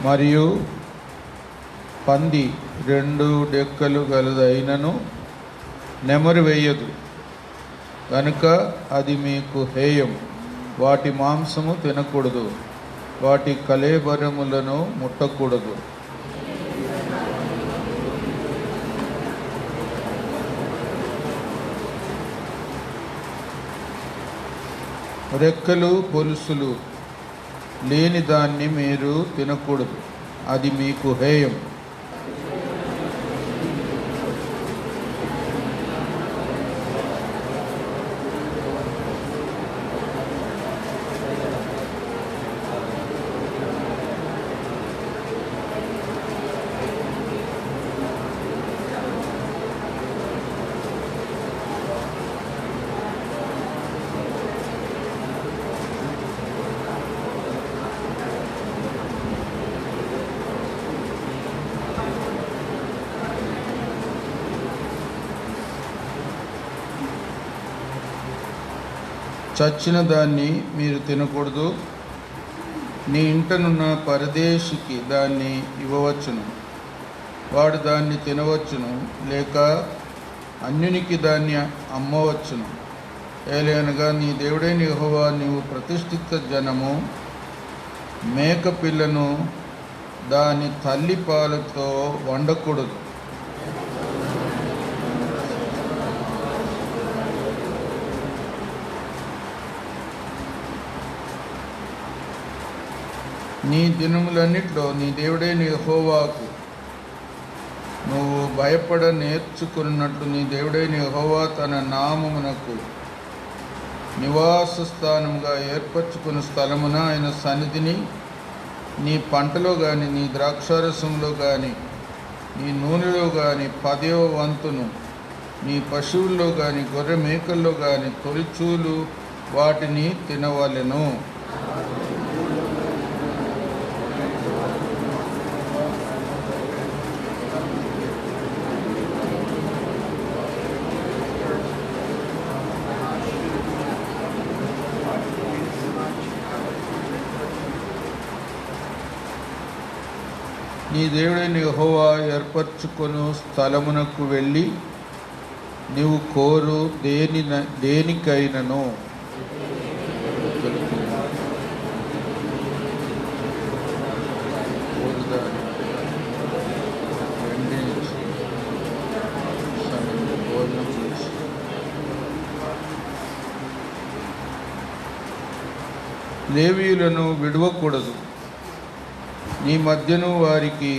మరియు పంది 2 డెక్కలు గలదైనను నెమరు వేయదు కనుక అది మీకు హేయం. వాటి మాంసము తినకూడదు, వాటి కళేబరములను ముట్టకూడదు. రెక్కలు పొలుసులు లేని దాన్ని మీరు తినకూడదు, అది మీకు హేయం. చచ్చిన దాన్ని మీరు తినకూడదు. నీ ఇంటనున్న పరదేశికి దాన్ని ఇవ్వవచ్చును, వాడు దాన్ని తినవచ్చును, లేక అన్యునికి దాన్ని అమ్మవచ్చును. ఏలయనగా నీ దేవుడైన యెహోవా నీవు ప్రతిష్ఠిత జనము మేక పిల్లను దాని తల్లి పాలతో వండకూడదు. నీ దినములన్నిట్లో నీ దేవుడైన యెహోవాకు నువ్వు భయపడ నేర్చుకున్నట్లు నీ దేవుడైన యెహోవా తన నామమునకు నివాస స్థానముగా ఏర్పరచుకున్న స్థలమున ఆయన సన్నిధిని నీ పంటలో కానీ, నీ ద్రాక్షారసంలో కానీ, నీ నూనెలో కానీ 10వ వంతును, నీ పశువుల్లో కానీ, గొర్రె మేకల్లో కానీ తొలిచూలు వాటిని తినవలెను. నీ దేవుడైన యెహోవా ఏర్పరచుకొను స్థలమునకు వెళ్ళి నీవు కోరు దేనికైనను లేవీయులను విడవకూడదు. నీ మధ్యను వారికి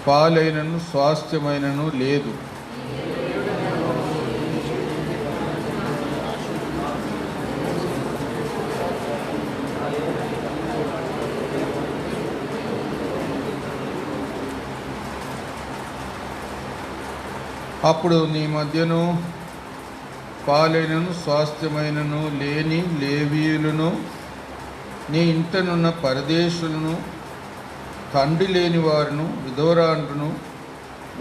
పాలైనను స్వాస్థ్యమైనను లేదు. అప్పుడు నీ మధ్యను పాలైనను స్వాస్థ్యమైనను లేని లేవీయులను, నీ ఇంటనున్న పరదేశులను, తండ్రి లేని వారును, విధవరాండ్రును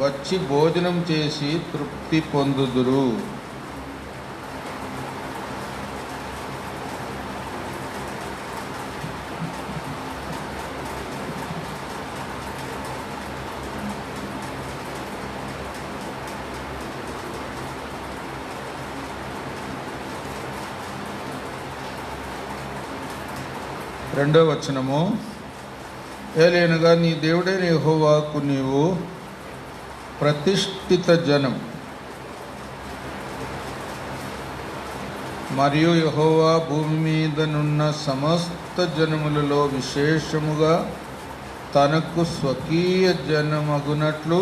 వచ్చి భోజనం చేసి తృప్తి పొందుదురు. రెండవ వచనము, ఏలయనగా నీ దేవుడైన యెహోవాకు నీవు ప్రతిష్ఠిత జనం మరియు యెహోవా భూమి మీదనున్న సమస్త జనములలో విశేషముగా తనకు స్వకీయ జనమగునట్లు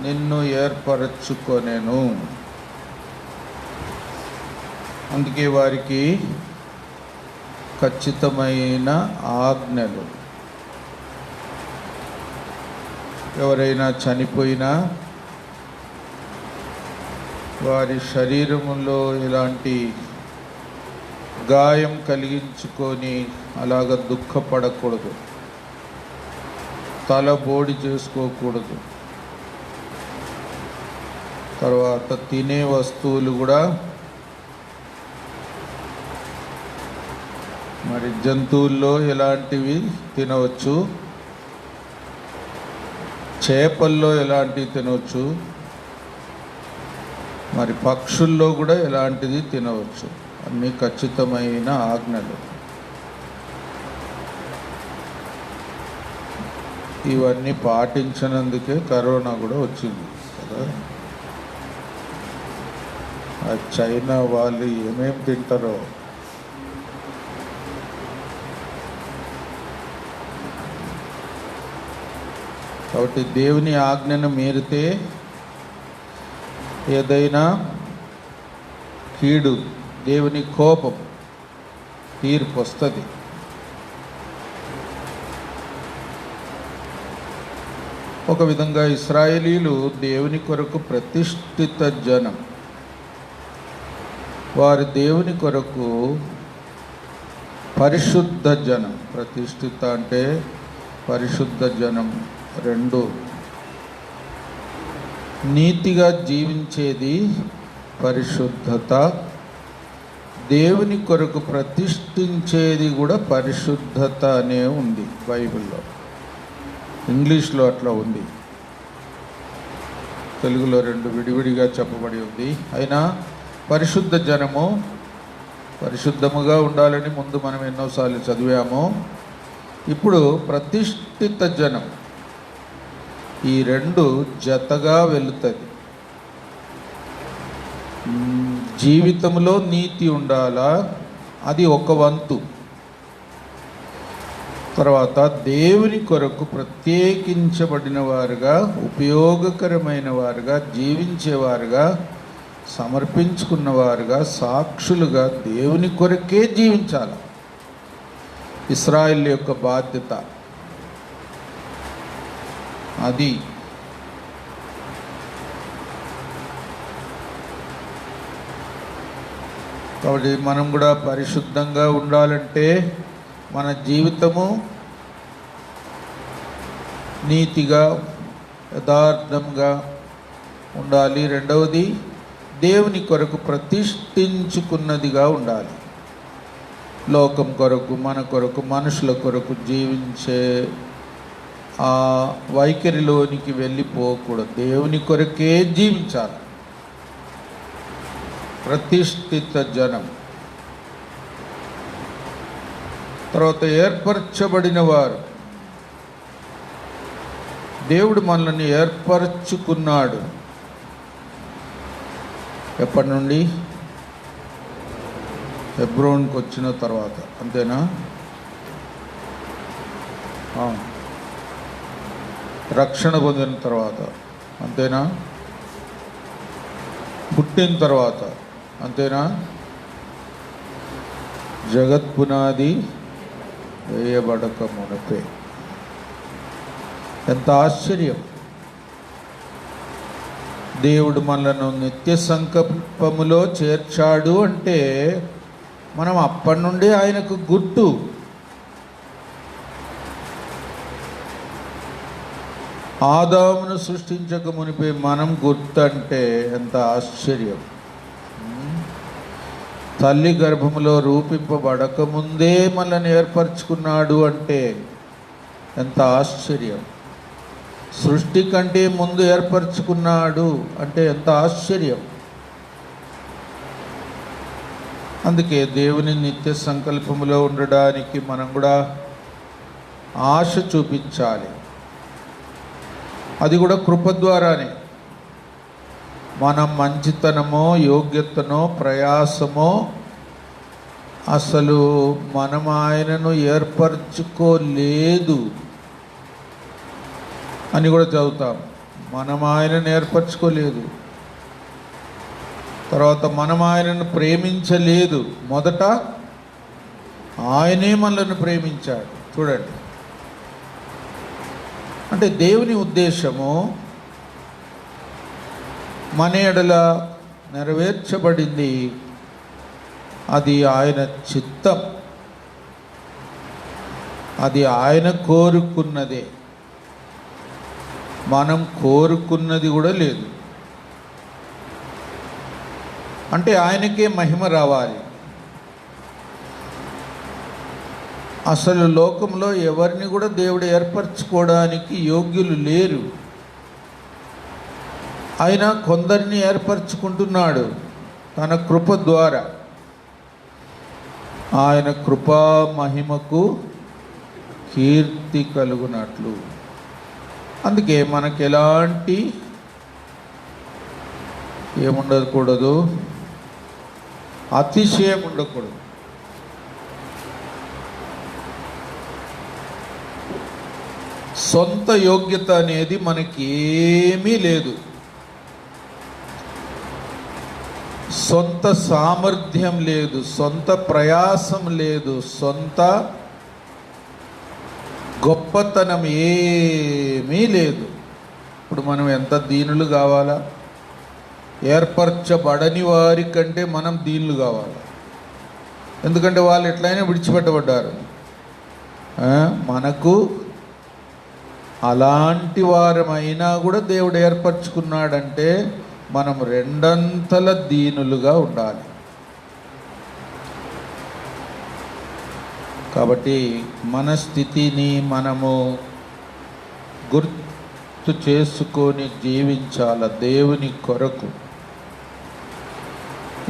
నిన్ను ఏర్పరచుకొనెను. అందుకే వారికి ఖచ్చితమైన ఆజ్ఞలు. ఎవరైనా చనిపోయినా వారి శరీరములో ఇలాంటి గాయం కలిగించుకొని అలాగ దుఃఖపడకూడదు, తల బోడి చేసుకోకూడదు. తర్వాత తినే వస్తువులు కూడా మరి జంతువుల్లో ఎలాంటివి తినవచ్చు, చేపల్లో ఎలాంటివి తినవచ్చు, మరి పక్షుల్లో కూడా ఎలాంటిది తినవచ్చు. అన్నీ ఖచ్చితమైన ఆజ్ఞలు. ఇవన్నీ పాటించినందుకే కరోనా కూడా వచ్చింది కదా. ఆ చైనా వాళ్ళు ఏమేమి తింటారో. కాబట్టి దేవుని ఆజ్ఞను మీరితే ఏదైనా కీడు, దేవుని కోపం, తీర్పు వస్తుంది. ఒక విధంగా ఇశ్రాయేలీలు దేవుని కొరకు ప్రతిష్ఠిత జనం. వారి దేవుని కొరకు పరిశుద్ధ జనం. ప్రతిష్ఠిత అంటే పరిశుద్ధ జనం రెండు. నీతిగా జీవించేది పరిశుద్ధత, దేవుని కొరకు ప్రతిష్ఠించేది కూడా పరిశుద్ధత అనే ఉంది బైబిల్లో. ఇంగ్లీష్లో అట్లా ఉంది, తెలుగులో రెండు విడివిడిగా చెప్పబడి ఉంది. అయినా పరిశుద్ధ జనము పరిశుద్ధముగా ఉండాలని ముందు మనం ఎన్నోసార్లు చదివాము. ఇప్పుడు ప్రతిష్ఠిత జనం, ఈ రెండు జతగా వెళుతుంది. జీవితంలో నీతి ఉండాలా, అది ఒక వంతు. తర్వాత దేవుని కొరకు ప్రత్యేకించబడిన వారుగా, ఉపయోగకరమైన వారుగా, జీవించేవారుగా, సమర్పించుకున్నవారుగా, సాక్షులుగా దేవుని కొరకే జీవించాలి. ఇశ్రాయేలు యొక్క బాధ్యత అది. కాబట్టి మనం కూడా పరిశుద్ధంగా ఉండాలంటే మన జీవితము నీతిగా, యథార్థంగా ఉండాలి. రెండవది, దేవుని కొరకు ప్రతిష్ఠించుకున్నదిగా ఉండాలి. లోకం కొరకు, మన కొరకు, మనుషుల కొరకు జీవించే ఆ వైఖరిలోనికి వెళ్ళిపోకూడదు. దేవుని కొరకే జీవించాలి. ప్రతిష్ఠిత జనం. తర్వాత ఏర్పరచబడిన వారు. దేవుడు మనల్ని ఏర్పరచుకున్నాడు. ఎప్పటి నుండి? హెబ్రోన్కి వచ్చిన తర్వాత, అంతేనా? రక్షణ పొందిన తర్వాత, అంతేనా? పుట్టిన తర్వాత, అంతేనా? జగత్పునాది వేయబడక మునపే. ఎంత ఆశ్చర్యం! దేవుడు మనలను నిత్య సంకల్పములో చేర్చాడు అంటే మనం అప్పటి నుండి ఆయనకు గుర్తు. ఆదామును సృష్టించక మునిపే మనం గుర్తంటే ఎంత ఆశ్చర్యం! తల్లి గర్భములో రూపింపబడక ముందే మనల్ని ఏర్పరచుకున్నాడు అంటే ఎంత ఆశ్చర్యం! సృష్టి కంటే ముందు ఏర్పరచుకున్నాడు అంటే ఎంత ఆశ్చర్యం! అందుకే దేవుని నిత్య సంకల్పములో ఉండడానికి మనం కూడా ఆశ చూపించాలి. అది కూడా కృప ద్వారానే. మన మంచితనమో, యోగ్యతనో, ప్రయాసమో అసలు మనం ఆయనను ఏర్పరచుకోలేదు అని కూడా చదువుతాం. మనం ఆయనను ఏర్పరచుకోలేదు. తర్వాత మనం ఆయనను ప్రేమించలేదు. మొదట ఆయనే మనల్ని ప్రేమించాడు. చూడండి, అంటే దేవుని ఉద్దేశము మన ఎడల నెరవేర్చబడింది. అది ఆయన చిత్తం, అది ఆయన కోరుకున్నదే. మనం కోరుకున్నది కూడా లేదు. అంటే ఆయనకే మహిమ రావాలి. అసలు లోకంలో ఎవరిని కూడా దేవుడు ఏర్పరచుకోవడానికి యోగ్యులు లేరు. ఆయన కొందరిని ఏర్పరచుకుంటున్నాడు తన కృప ద్వారా. ఆయన కృపా మహిమకు కీర్తి కలుగునట్లు. అందుకే మనకు ఎలాంటి ఏముండకూడదు, అతిశయం ఉండకూడదు. సొంత యోగ్యత అనేది మనకి ఏమీ లేదు. సొంత సామర్థ్యం లేదు, సొంత ప్రయాసం లేదు, సొంత గొప్పతనం ఏమీ లేదు. ఇప్పుడు మనం ఎంత దీనులు కావాలా? ఏర్పరచబడని వారి కంటే మనం దీనులు కావాలి. ఎందుకంటే వాళ్ళు ఎట్లయినా విడిచిపెట్టబడ్డారు. మనకు అలాంటి వారమైనా కూడా దేవుడు ఏర్పరచుకున్నాడంటే మనం రెండంతల దీనులుగా ఉండాలి. కాబట్టి మన స్థితిని మనము గుర్తు చేసుకొని జీవించాల దేవుని కొరకు.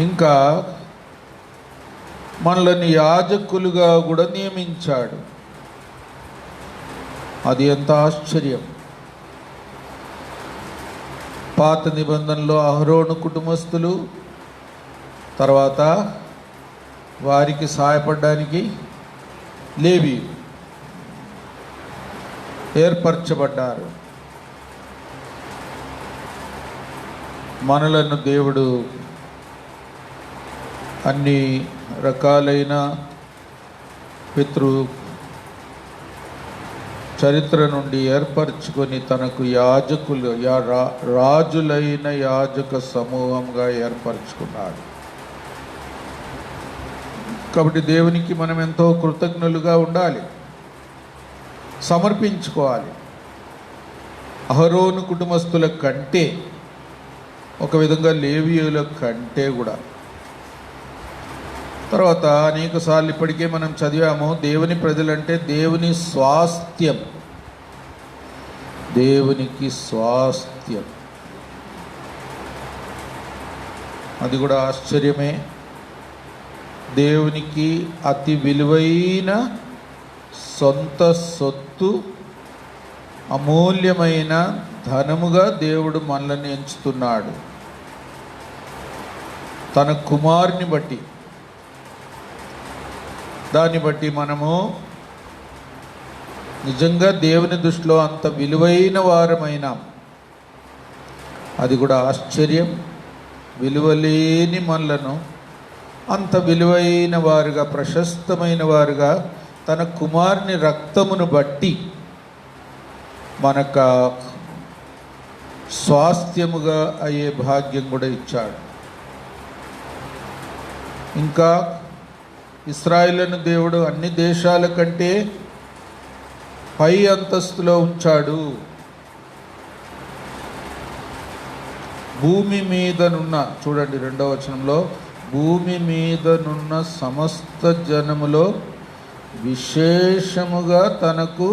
ఇంకా మనల్ని యాజకులుగా కూడా నియమించాడు. అది ఎంత ఆశ్చర్యం! పాత నిబంధనలో అహరోను కుటుంబస్తులు, తర్వాత వారికి సహాయపడడానికి లేవి ఏర్పరచబడ్డారు. మనలను దేవుడు అన్ని రకాలైన పితృ చరిత్ర నుండి ఏర్పరచుకొని తనకు యాజకులు రాజులైన యాజక సమూహంగా ఏర్పరచుకున్నాడు. కాబట్టి దేవునికి మనం ఎంతో కృతజ్ఞులుగా ఉండాలి, సమర్పించుకోవాలి. అహరోను కుటుంబస్తుల కంటే, ఒక విధంగా లేవీయుల కంటే కూడా. తర్వాత అనేక సార్లు ఇప్పటికే మనం చదివాము, దేవుని ప్రజలంటే దేవుని స్వాస్థ్యం, దేవునికి స్వాస్థ్యం. అది కూడా ఆశ్చర్యమే. దేవునికి అతి విలువైన సొంత సొత్తు, అమూల్యమైన ధనముగా దేవుడు మనల్ని ఎంచుతున్నాడు. తన కుమారుని బట్టి, దాన్ని బట్టి మనము నిజంగా దేవుని దృష్టిలో అంత విలువైన వారమైనాం. అది కూడా ఆశ్చర్యం. విలువలేని మనలను అంత విలువైన వారుగా, ప్రశస్తమైన వారుగా తన కుమారుని రక్తమును బట్టి మనకు స్వాస్థ్యముగా అయ్యే భాగ్యం కూడా ఇచ్చాడు. ఇంకా ఇశ్రాయేలును దేవుడు అన్ని దేశాల కంటే పై అంతస్తులో ఉంచాడు. భూమి మీదనున్న, చూడండి 2వ వచనంలో, భూమి మీదనున్న సమస్త జనములో విశేషముగా తనకు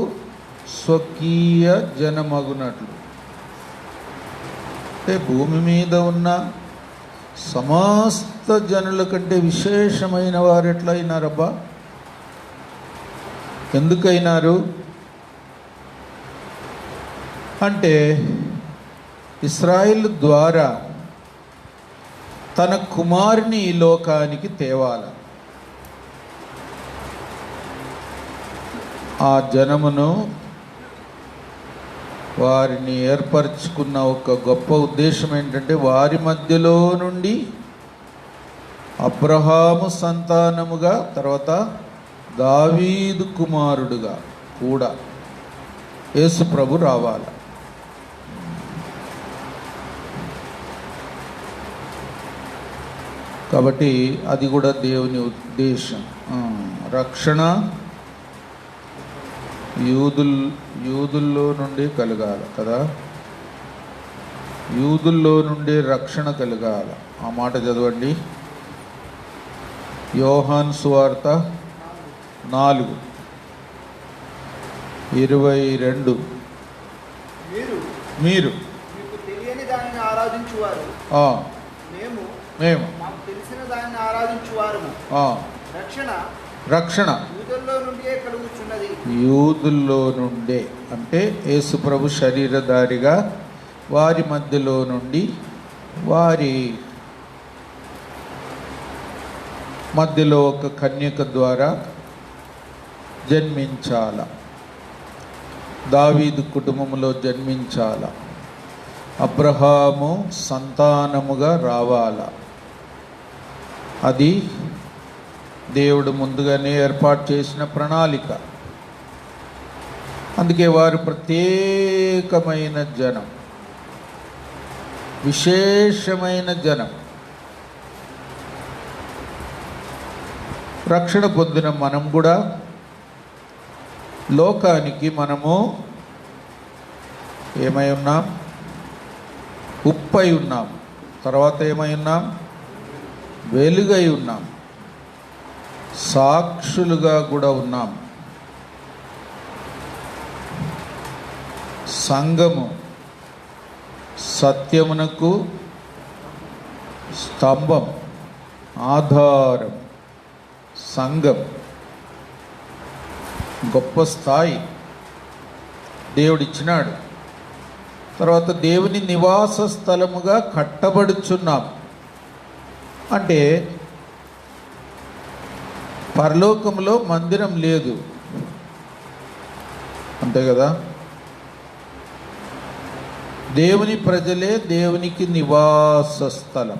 స్వకీయ జనమగునట్లు. అంటే భూమి మీద ఉన్న సమస్త జనుల కంటే విశేషమైన వారు ఎట్లా అయినారబ్బా? ఎందుకైనారు అంటే, ఇశ్రాయేలు ద్వారా తన కుమారుని ఈ లోకానికి తేవాలి. ఆ జనమును, వారిని ఏర్పరచుకున్న ఒక గొప్ప ఉద్దేశం ఏంటంటే, వారి మధ్యలో నుండి అబ్రహాము సంతానముగా, తర్వాత దావీదు కుమారుడుగా కూడా యేసు ప్రభు రావాలి. కాబట్టి అది కూడా దేవుని ఉద్దేశం. రక్షణ యూదుల్లో నుండి కలగాలి కదా, యూదుల్లో నుండి రక్షణ కలగాలి. ఆ మాట చదవండి, యోహాను సువార్త 4:22. మీరు తెలియని దానిని ఆరాధించువారు ఆ, మేము మేము మాకు తెలిసిన దాన్ని ఆరాధించువారము. ఆ, రక్షణ రక్షణ యూదుల్లో నుండియే కలుగుచున్నది. యూదుల్లో నుండే అంటే యేసు ప్రభు శరీరధారిగా వారి మధ్యలో నుండి వారి మధ్యలో ఒక కన్యక ద్వారా జన్మించాల, దావీదు కుటుంబంలో జన్మించాల, అబ్రహాము సంతానముగా రావాల. అది దేవుడు ముందుగానే ఏర్పాటు చేసిన ప్రణాళిక. అందుకే వారు ప్రత్యేకమైన జనం, విశేషమైన జనం. రక్షణ పొందిన మనం కూడా లోకానికి మనము ఏమై ఉన్నాం? ఉప్పై ఉన్నాం. తర్వాత ఏమై ఉన్నాం? వెలుగై ఉన్నాం. సాక్షులుగా కూడా ఉన్నాం. సంఘము సత్యమునకు స్తంభం, ఆధారం. సంఘం గొప్ప స్థాయి దేవుడిచ్చినాడు. తర్వాత దేవుని నివాస స్థలముగా కట్టబడుచున్నాం. అంటే పరలోకంలో మందిరం లేదు, అంతే కదా. దేవుని ప్రజలే దేవునికి నివాస స్థలం.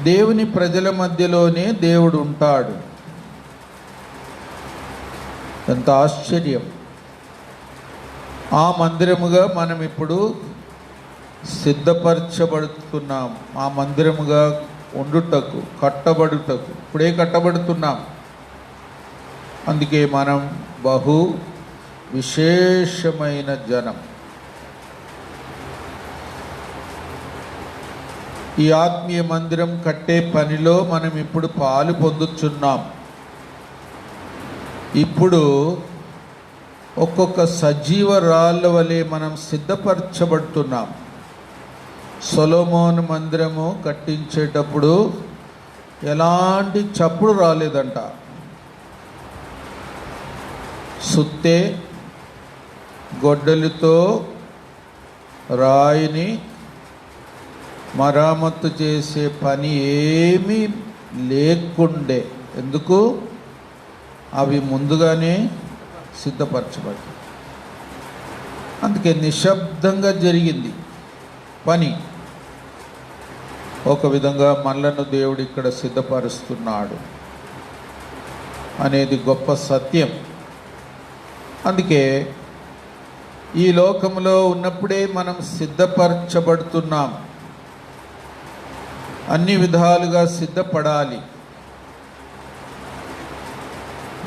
దేవుని ప్రజల మధ్యలోనే దేవుడు ఉంటాడు. ఎంత ఆశ్చర్యం! ఆ మందిరముగా మనం ఇప్పుడు సిద్ధపరచబడుతున్నాం. ఆ మందిరముగా ఉండుటకు, కట్టబడుటకు ఇప్పుడే కట్టబడుతున్నాం. అందుకే మనం బహు విశేషమైన జనం. ఈ ఆత్మీయ మందిరం కట్టే పనిలో మనం ఇప్పుడు పాలు పొందుతున్నాం. ఇప్పుడు ఒక్కొక్క సజీవ రాళ్ళ వలె మనం సిద్ధపరచబడుతున్నాం. సొలొమోను మందిరము కట్టించేటప్పుడు ఎలాంటి చప్పుడు రాలేదంట. సుత్తే గొడ్డలితో రాయిని మరామత్తు చేసే పని ఏమీ లేకుండే. ఎందుకు? అవి ముందుగానే సిద్ధపరచబడ్డాయి. అందుకే నిశ్శబ్దంగా జరిగింది పని. ఒక విధంగా మనలను దేవుడు ఇక్కడ సిద్ధపరుస్తున్నాడు అనేది గొప్ప సత్యం. అందుకే ఈ లోకంలో ఉన్నప్పుడే మనం సిద్ధపరచబడుతున్నాం. అన్ని విధాలుగా సిద్ధపడాలి.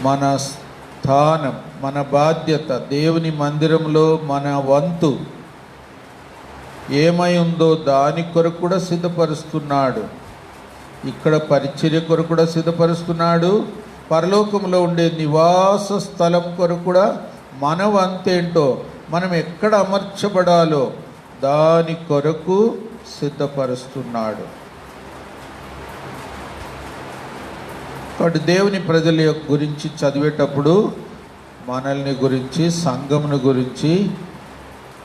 మన స్థానం, మన బాధ్యత, దేవుని మందిరంలో మన వంతు ఏమై ఉందో దాని కొరకు కూడా సిద్ధపరుస్తున్నాడు. ఇక్కడ పరిచర్య కొరకు కూడా సిద్ధపరుస్తున్నాడు. పరలోకంలో ఉండే నివాస స్థలం కొరకు కూడా మన వంతేంటో, మనం ఎక్కడ అమర్చబడాలో దాని కొరకు సిద్ధపరుస్తున్నాడు. కాబట్టి దేవుని ప్రజల గురించి చదివేటప్పుడు మనల్ని గురించి, సంఘమును గురించి,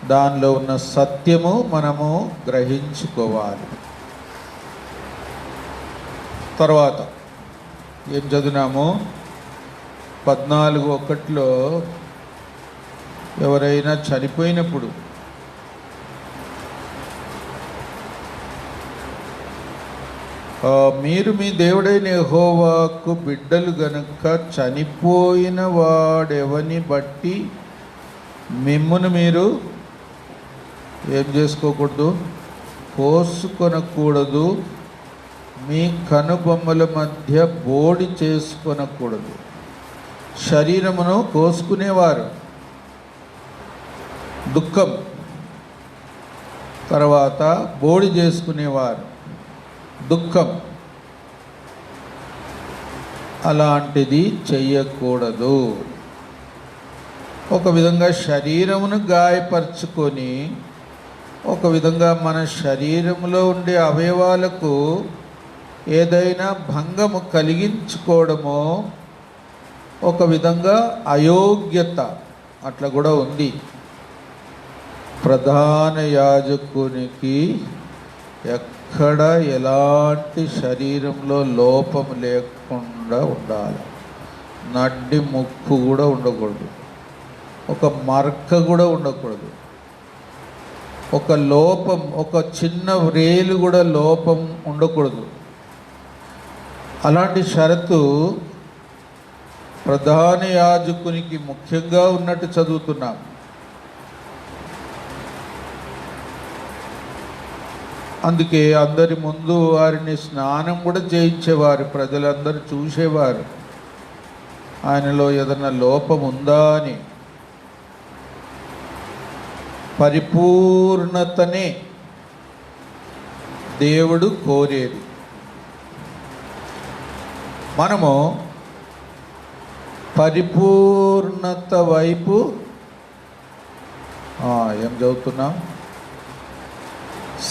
దానిలో ఉన్న సత్యము మనము గ్రహించుకోవాలి. తర్వాత ఏం చదివినాము? 14:1 ఎవరైనా చనిపోయినప్పుడు మీరు మీ దేవుడైన యెహోవాకు బిడ్డలు గనుక చనిపోయిన వాడెవని బట్టి మిమ్మును మీరు ఏం చేసుకోకూడదు? కోసుకొనకూడదు. మీ కనుబొమ్మల మధ్య బోడి చేసుకొనకూడదు. శరీరమును కోసుకునేవారు దుఃఖం, తర్వాత బోడి చేసుకునేవారు దుఃఖం. అలాంటిది చెయ్యకూడదు. ఒక విధంగా శరీరమును గాయపరుచుకొని ఒక విధంగా మన శరీరంలో ఉండే అవయవాలకు ఏదైనా భంగము కలిగించుకోవడమో ఒక విధంగా అయోగ్యత అట్లా కూడా ఉంది. ప్రధాన యాజకునికి ఎక్కడ ఎలాంటి శరీరంలో లోపం లేకుండా ఉండాలి. నడ్డి ముక్కు కూడా ఉండకూడదు, ఒక మరక కూడా ఉండకూడదు, ఒక లోపం, ఒక చిన్న వ్రేలు కూడా లోపం ఉండకూడదు. అలాంటి షరతు ప్రధాన యాజకునికి ముఖ్యంగా ఉన్నట్టు చదువుతున్నాం. అందుకే అందరి ముందు వారిని స్నానం కూడా చేయించేవారు, ప్రజలందరూ చూసేవారు ఆయనలో ఏదైనా లోపం ఉందా అని. పరిపూర్ణతనే దేవుడు కోరేది. మనము పరిపూర్ణత వైపు ఏం చదువుతున్నాం,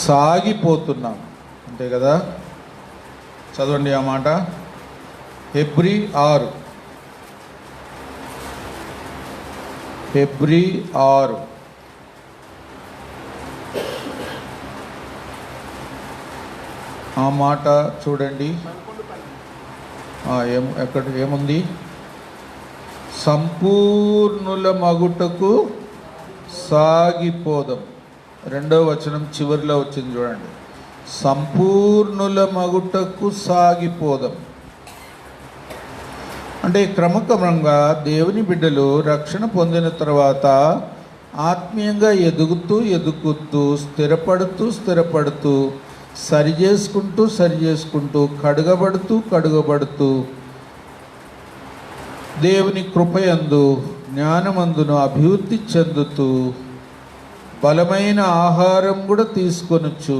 సాగిపోతున్నాం, అంతే కదా. చదవండి ఆ మాట. హెబ్రీ 6 ఆ మాట చూడండి. ఏముంది? సంపూర్ణుల మగుటకు సాగిపోదాం. 2వ వచనం చివరిలో వచ్చింది చూడండి. సంపూర్ణుల మగుటకు సాగిపోదాం అంటే క్రమక్రమంగా దేవుని బిడ్డలు రక్షణ పొందిన తర్వాత ఆత్మీయంగా ఎదుగుతూ స్థిరపడుతూ సరిచేసుకుంటూ కడుగబడుతూ దేవుని కృపయందు జ్ఞానమందును అభివృద్ధి చెందుతూ బలమైన ఆహారం కూడా తీసుకొనొచ్చు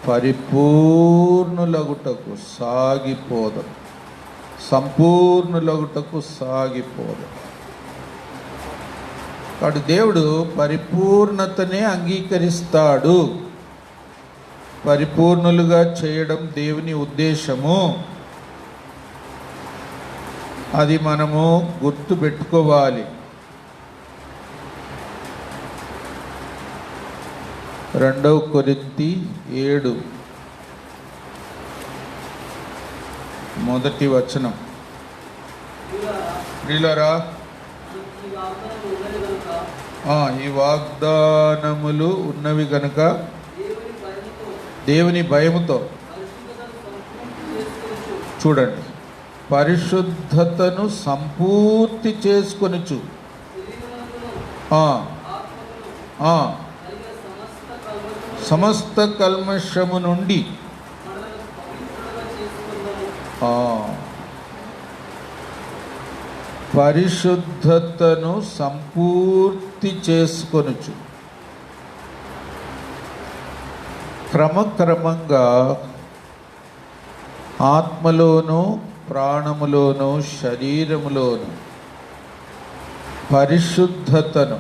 పరిపూర్ణులగుటకు సాగిపోదాం. సంపూర్ణులగుటకు సాగిపోదాం. కాబట్టి దేవుడు పరిపూర్ణతనే అంగీకరిస్తాడు. పరిపూర్ణులుగా చేయడం దేవుని ఉద్దేశము. అది మనము గుర్తు పెట్టుకోవాలి. 2 కొరింథీ 7 మొదటి వచనం. ప్రియులారా, ఈ వాగ్దానములు ఉన్నవి గనుక దేవుని భయముతో చూడండి, పరిశుద్ధతను సంపూర్తి చేసుకొనుచు సమస్త కల్మషము నుండి పరిశుద్ధతను సంపూర్తి చేసుకొనుచు క్రమక్రమంగా ఆత్మలోను ప్రాణములోను శరీరములోను పరిశుద్ధతను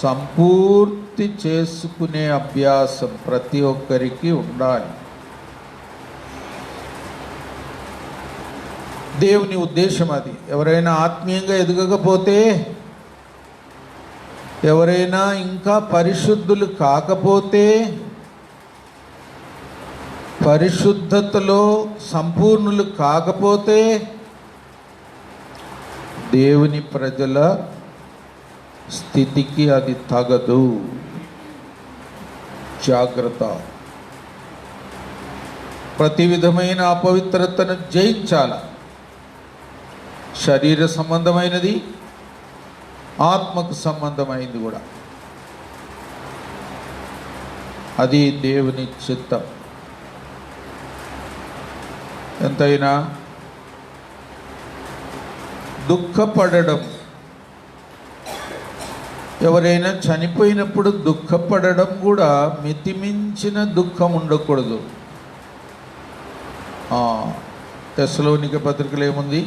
సంపూర్తి చేసుకునే అభ్యాసం ప్రతి ఒక్కరికి ఉండాలి. దేవుని ఉద్దేశం అది. ఎవరైనా ఆత్మీయంగా ఎదగకపోతే, ఎవరైనా ఇంకా పరిశుద్ధులు కాకపోతే, పరిశుద్ధతలో సంపూర్ణులు కాకపోతే దేవుని ప్రజల స్థితికి అది తగదు. జాగ్రత్త. ప్రతి విధమైన అపవిత్రతను జయించాల. శరీర సంబంధమైనది, ఆత్మకు సంబంధమైనది కూడా. అది దేవుని చిత్తం. ఎంతైనా దుఃఖపడడం, ఎవరైనా చనిపోయినప్పుడు దుఃఖపడడం కూడా మితిమించిన దుఃఖం ఉండకూడదు. తెస్సలోనిక పత్రికలో ఏముంది?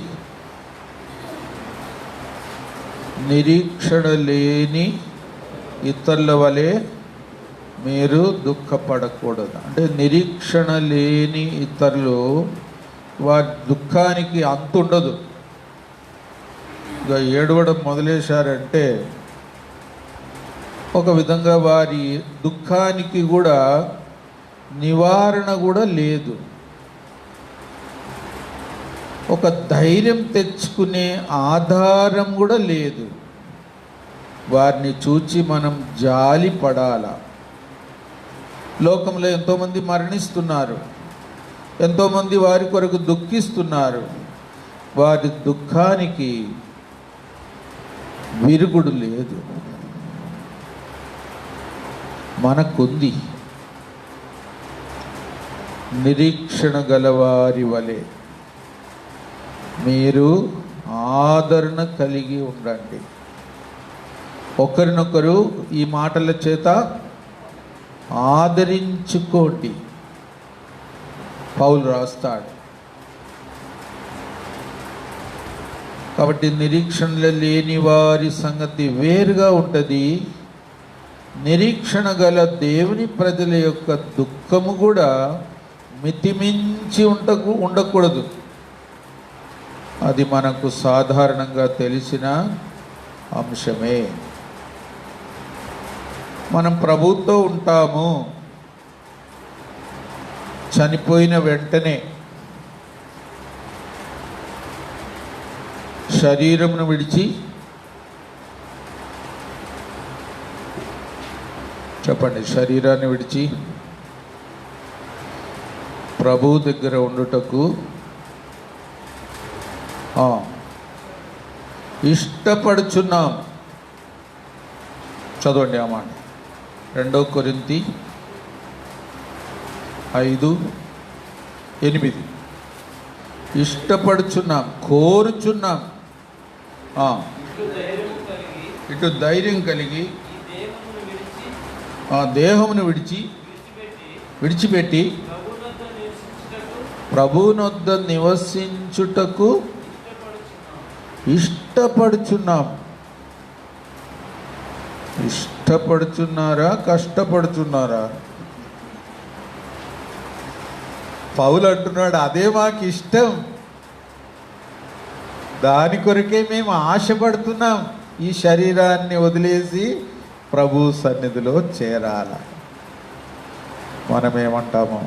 నిరీక్షణ లేని ఇతరుల వలె మీరు దుఃఖపడకూడదు. అంటే నిరీక్షణ లేని ఇతరులు వారి దుఃఖానికి అంతు ఉండదు. ఇక ఏడవడం మొదలేశారంటే ఒక విధంగా వారి దుఃఖానికి కూడా నివారణ కూడా లేదు. ఒక ధైర్యం తెచ్చుకునే ఆధారం కూడా లేదు. వారిని చూచి మనం జాలి పడాల. లోకంలో ఎంతోమంది మరణిస్తున్నారు, ఎంతోమంది వారి కొరకు దుఃఖిస్తున్నారు. వారి దుఃఖానికి విరుగుడు లేదు, మనకుంది. నిరీక్షణ గలవారి వలె మీరు ఆదరణ కలిగి ఉండండి. ఒకరినొకరు ఈ మాటల చేత ఆదరించుకోండి. పౌలు రాస్తాడు. కాబట్టి నిరీక్షణ లేని వారి సంగతి వేరుగా ఉంటుంది. నిరీక్షణ గల దేవుని ప్రజల యొక్క దుఃఖము కూడా మితిమించి ఉండకూడదు. అది మనకు సాధారణంగా తెలిసిన అంశమే. మనం ప్రభువుతో ఉంటాము. చనిపోయిన వెంటనే శరీరమును విడిచి, చెప్పండి, శరీరాన్ని విడిచి ప్రభువు దగ్గర ఉండుటకు ఇష్టపడుచున్నాం. చదవండి ఆ మాట. 2 కొరింథీ 5:8. ఇష్టపడుచున్నాం, కోరుచున్నాం. ఇటు ధైర్యం కలిగి దేహమును విడిచిపెట్టి ప్రభువునొద్ద నివసించుటకు ఇష్టపడుచున్నాం. ఇష్టపడుచున్నారా, కష్టపడుచున్నారా? పౌలు అంటున్నాడు, అదే మాకు ఇష్టం, దాని కొరకే మేము ఆశపడుతున్నాం. ఈ శరీరాన్ని వదిలేసి ప్రభు సన్నిధిలో చేరాల. మనమేమంటాము?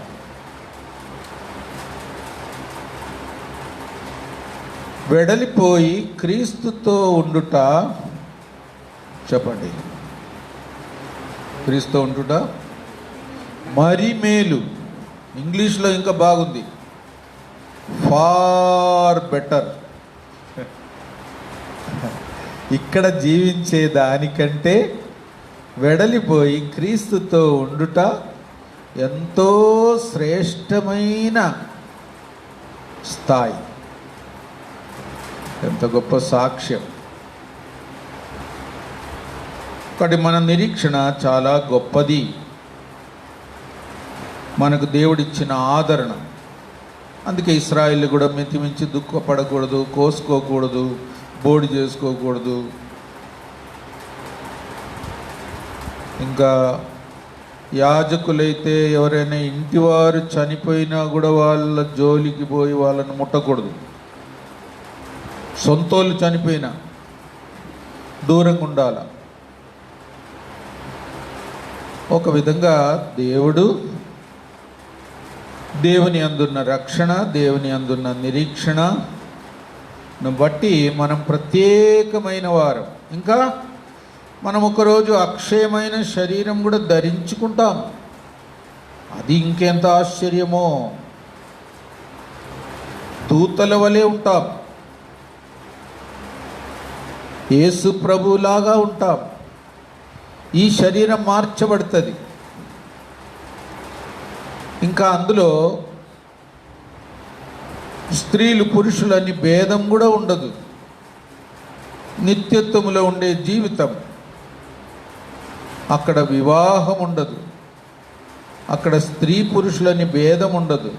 వెడలిపోయి క్రీస్తుతో ఉండుట. చెప్పండి, క్రీస్తుతో ఉండుట మరి మేలు. ఇంగ్లీష్లో ఇంకా బాగుంది, ఫార్ బెటర్. ఇక్కడ జీవించే దానికంటే వెడలిపోయి క్రీస్తుతో ఉండుట ఎంతో శ్రేష్టమైన స్థాయి. ఎంత గొప్ప సాక్ష్యం. కాబట్టి మన నిరీక్షణ చాలా గొప్పది. మనకు దేవుడిచ్చిన ఆదరణ. అందుకే ఇశ్రాయేలు కూడా మితిమించి దుఃఖపడకూడదు, కోసుకోకూడదు, బోడి చేసుకోకూడదు. ఇంకా యాజకులైతే ఎవరైనా ఇంటివారు చనిపోయినా కూడా వాళ్ళ జోలికి పోయి వాళ్ళని ముట్టకూడదు. సొంతోళ్ళు చనిపోయినా దూరంగా ఉండాల. ఒక విధంగా దేవుని అందున్న రక్షణ, దేవుని అందున్న నిరీక్షణను బట్టి మనం ప్రత్యేకమైన వారం. ఇంకా మనం ఒకరోజు అక్షయమైన శరీరం కూడా ధరించుకుంటాం. అది ఇంకెంత ఆశ్చర్యమో. దూతల వలె ఉంటాం, యేసు ప్రభులాగా ఉంటాం. ఈ శరీరం మార్చబడుతుంది. ఇంకా అందులో స్త్రీలు పురుషులని భేదం కూడా ఉండదు. నిత్యత్వములో ఉండే జీవితం. అక్కడ వివాహం ఉండదు, అక్కడ స్త్రీ పురుషులని భేదం ఉండదు.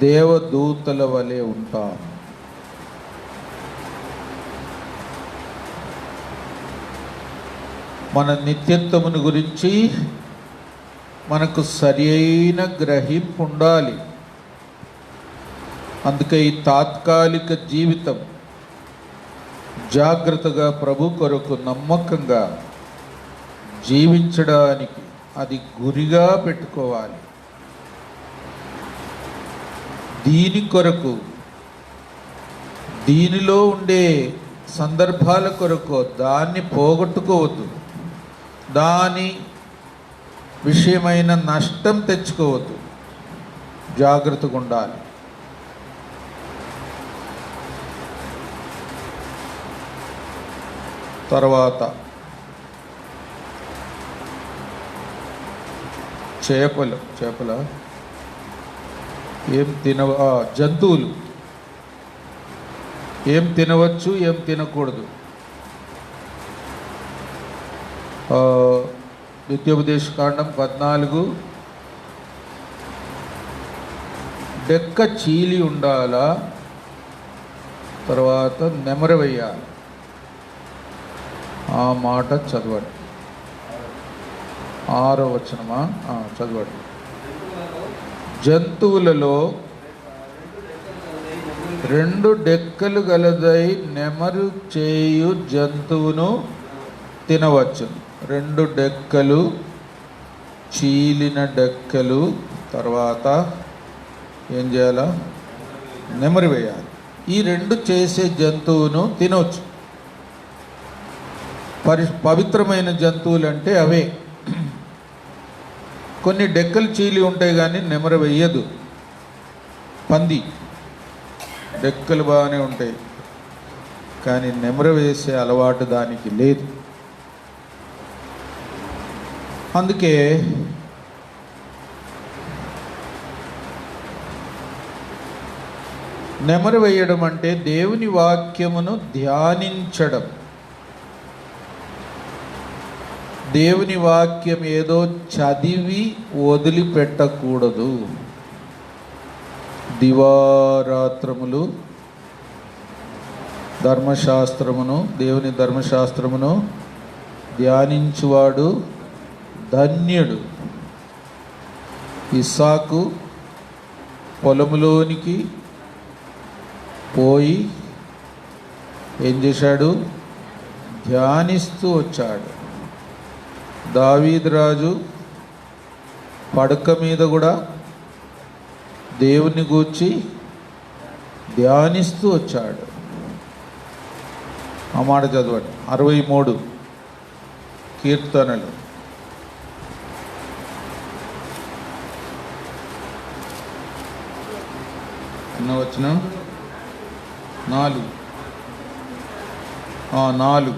దేవదూతల వలె ఉంటాం. మన నిత్యత్వమును గురించి మనకు సరి అయిన గ్రహింపు ఉండాలి. అందుకే ఈ తాత్కాలిక జీవితం జాగ్రత్తగా ప్రభు కొరకు నమ్మకంగా జీవించడానికి అది గురిగా పెట్టుకోవాలి. దీని కొరకు, దీనిలో ఉండే సందర్భాల కొరకు దాన్ని పోగొట్టుకోవద్దు. దాని విషయమైన నష్టం తెచ్చుకోవద్దు. జాగ్రత్తగా ఉండాలి. తర్వాత చేపల ఏం జంతువులు ఏం తినవచ్చు, ఏం తినకూడదు. ద్వితీయోపదేశకాండం 14 డెక్క చీలి ఉండాలా, తర్వాత నెమరు వేయాలి. ఆ మాట చదవండి. 6వ వచనమా? చదవండి. జంతువులలో 2 డెక్కలు గలదై నెమరు చేయు జంతువును తినవచ్చు. 2 డెక్కలు, చీలిన డెక్కలు, తర్వాత ఏం చేయాలా? నెమరు వేయాలి. ఈ 2 చేసే జంతువును తినవచ్చు. పవిత్రమైన జంతువులు అంటే అవే. కొన్ని డెక్కలు చీలి ఉంటాయి కానీ నెమరు వేయదు. పంది డెక్కలు బాగానే ఉంటాయి కానీ నెమరు వేసే అలవాటు దానికి లేదు. అందుకే నెమరు వేయడం అంటే దేవుని వాక్యమును ధ్యానించడం. దేవుని వాక్యం ఏదో చదివి వదిలిపెట్టకూడదు. దివారాత్రములు ధర్మశాస్త్రమును, దేవుని ధర్మశాస్త్రమును ధ్యానించువాడు ధన్యుడు. ఇస్సాకు పొలములోనికి పోయి ఏం చేశాడు? ధ్యానిస్తూ వచ్చాడు. దావీదు రాజు పడక మీద కూడా దేవుని గూర్చి ధ్యానిస్తూ వచ్చాడు. ఆ మాట చదవండి. 63 కీర్తనలు. ఎన్నో వచనం? 4. 4.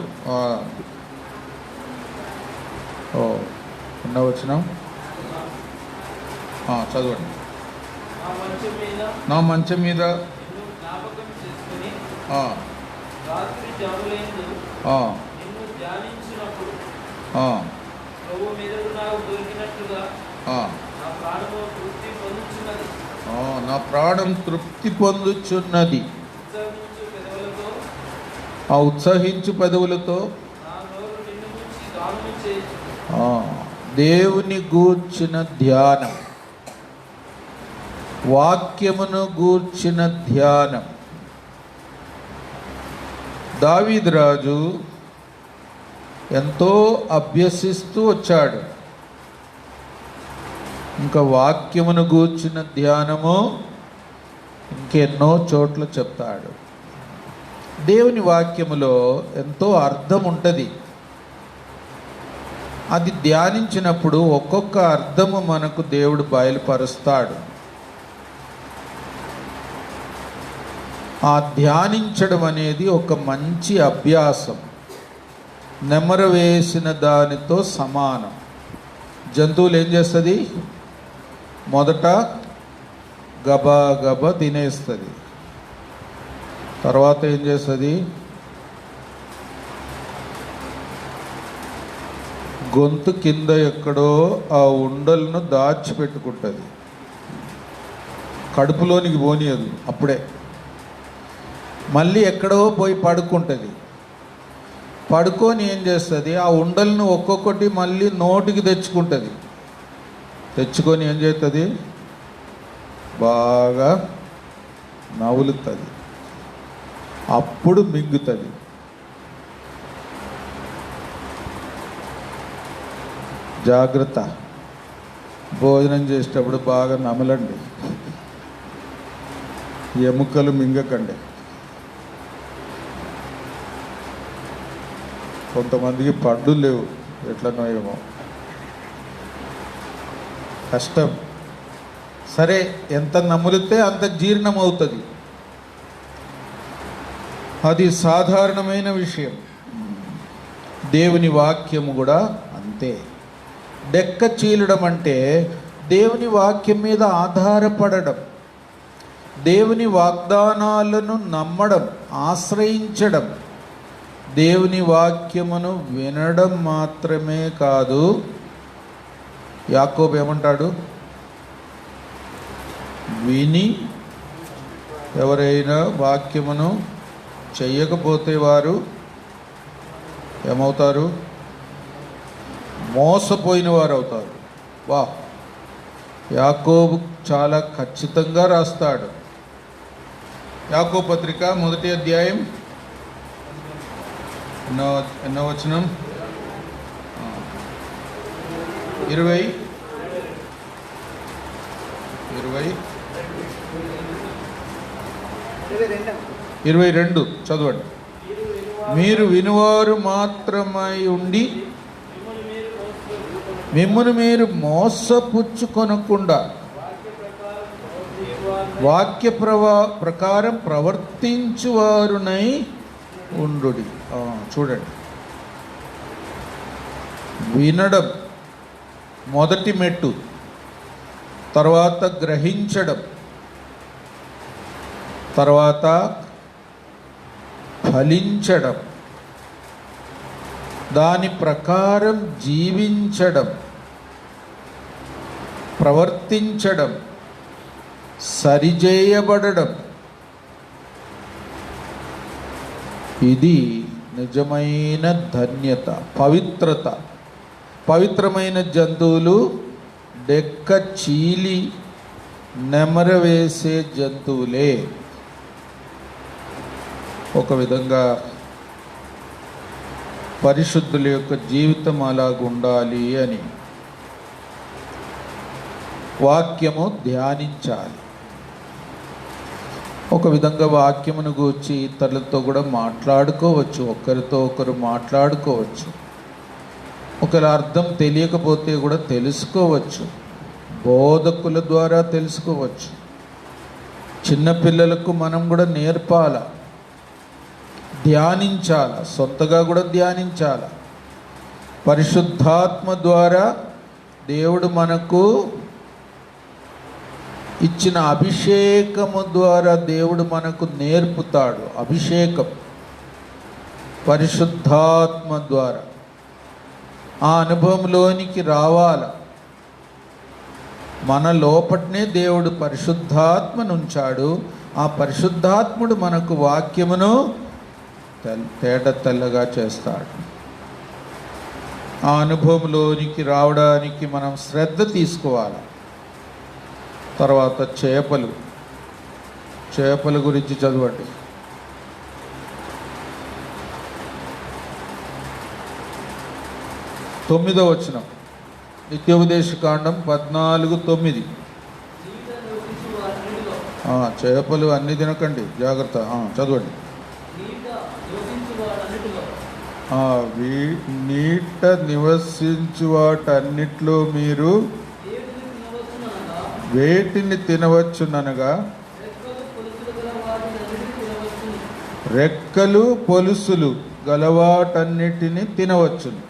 ఎన్నో వచనం? చదవండి. నా మంచం మీద నా ప్రాణం తృప్తి పొందుచున్నది. ఆ ఉత్సహించు పెదవులతో దేవుని గూర్చిన ధ్యానం, వాక్యమును గూర్చిన ధ్యానం. దావీదు రాజు ఎంతో అభ్యసిస్తూ వచ్చాడు. ఇంకా వాక్యమును గూర్చిన ధ్యానము ఇంకెన్నో చోట్ల చెప్తాడు. దేవుని వాక్యములో ఎంతో అర్థం ఉంటుంది. అది ధ్యానించినప్పుడు ఒక్కొక్క అర్థము మనకు దేవుడు బయలుపరుస్తాడు. ఆ ధ్యానించడం అనేది ఒక మంచి అభ్యాసం. నెమరు వేసిన దానితో సమానం. జంతువులు ఏం చేస్తుంది? మొదట గబా గబా తినేస్తుంది. తర్వాత ఏం చేస్తుంది? గొంతు కింద ఎక్కడో ఆ ఉండలను దాచిపెట్టుకుంటుంది. కడుపులోనికి పోనీయదు. అప్పుడే మళ్ళీ ఎక్కడో పోయి పడుకుంటుంది. పడుకొని ఏం చేస్తుంది, ఆ ఉండలను ఒక్కొక్కటి మళ్ళీ నోటికి తెచ్చుకుంటుంది. తెచ్చుకొని ఏం చేస్తుంది, బాగా నవ్వులుతుంది, అప్పుడు మింగుతుంది. జాగ్రత్త, భోజనం చేసేటప్పుడు బాగా నమలండి, ఎముకలు మింగకండి. కొంతమందికి పండ్లు లేవు, ఎట్లనో ఏమో కష్టం. సరే, ఎంత నములితే అంత జీర్ణం అవుతుంది, అది సాధారణమైన విషయం. దేవుని వాక్యము కూడా అంతే. డెక్క చీలడం అంటే దేవుని వాక్యం మీద ఆధారపడడం, దేవుని వాగ్దానాలను నమ్మడం, ఆశ్రయించడం. దేవుని వాక్యమును వినడం మాత్రమే కాదు. యాకోబు ఏమంటాడు, విని ఎవరైనా వాక్యమును చెయ్యకపోతే వారు ఏమవుతారు, మోసపోయిన వారు అవుతారు. వా, యాకోబు చాలా ఖచ్చితంగా రాస్తాడు. యాకోబు పత్రిక 1వ అధ్యాయం ఎన్నో వచనం, 22 చదవండి. మీరు వినువారు మాత్రమై ఉండి మిమ్మల్ని మీరు మోసపుచ్చుకొనకుండా వాక్య ప్రకారం ప్రవర్తించువారునై ఉండుడి. చూడండి, వినడం మొదటి మెట్టు, తర్వాత గ్రహించడం, తర్వాత ఫలించడం, దాని ప్రకారం జీవించడం, ప్రవర్తించడం, సరిచేయబడడం. ఇది నిజమైన ధన్యత, పవిత్రత. పవిత్రమైన జంతువులు డెక్క చీలి నెమరవేసే జంతువులే. ఒక విధంగా పరిశుద్ధుల యొక్క జీవితం అలాగుండాలి అని వాక్యము ధ్యానించాలి. ఒక విధంగా వాక్యమును గూర్చి ఇతరులతో కూడా మాట్లాడుకోవచ్చు, ఒకరితో ఒకరు మాట్లాడుకోవచ్చు. ఒకరి అర్థం తెలియకపోతే కూడా తెలుసుకోవచ్చు, బోధకుల ద్వారా తెలుసుకోవచ్చు. చిన్నపిల్లలకు మనం కూడా నేర్పాల, ధ్యానించాల, సొంతగా కూడా ధ్యానించాల. పరిశుద్ధాత్మ ద్వారా దేవుడు మనకు ఇచ్చిన అభిషేకము ద్వారా దేవుడు మనకు నేర్పుతాడు. అభిషేకం పరిశుద్ధాత్మ ద్వారా ఆ అనుభవంలోనికి రావాల. మన లోపటనే దేవుడు పరిశుద్ధాత్మనుంచాడు. ఆ పరిశుద్ధాత్ముడు మనకు వాక్యమును తేట తెల్లగా చేస్తాడు. ఆ అనుభవంలోనికి రావడానికి మనం శ్రద్ధ తీసుకోవాలి. తర్వాత చేపల గురించి చదవండి. తొమ్మిదో వచనం, నిత్యోపదేశకాండం 14:9. చేపలు అన్ని తినకండి, జాగ్రత్త. చదవండి. నీట నివసించు వాటన్నిట్లో మీరు వేటిని తినవచ్చుననగా రెక్కలు పొలుసులు గలవాటన్నిటిని తినవచ్చును.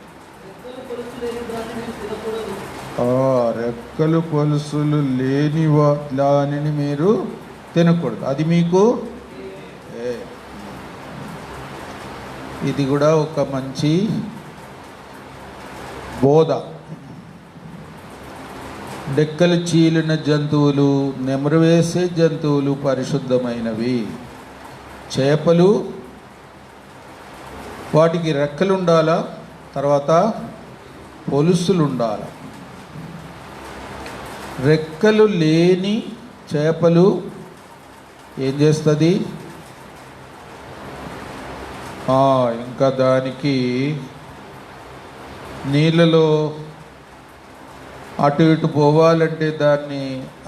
రెక్కలు పొలుసులు లేని దానిని మీరు తినకూడదు. అది మీకు ఇది కూడా ఒక మంచి బోధ. డెక్కలు చీలిన జంతువులు, నెమరు వేసే జంతువులు పరిశుద్ధమైనవి. చేపలు వాటికి రెక్కలు ఉండాలా, తర్వాత పొలుసులు ఉండాలి. రెక్కలు లేని చేపలు ఏం చేస్తుంది? ఇంకా దానికి నీళ్ళలో అటు ఇటు పోవాలంటే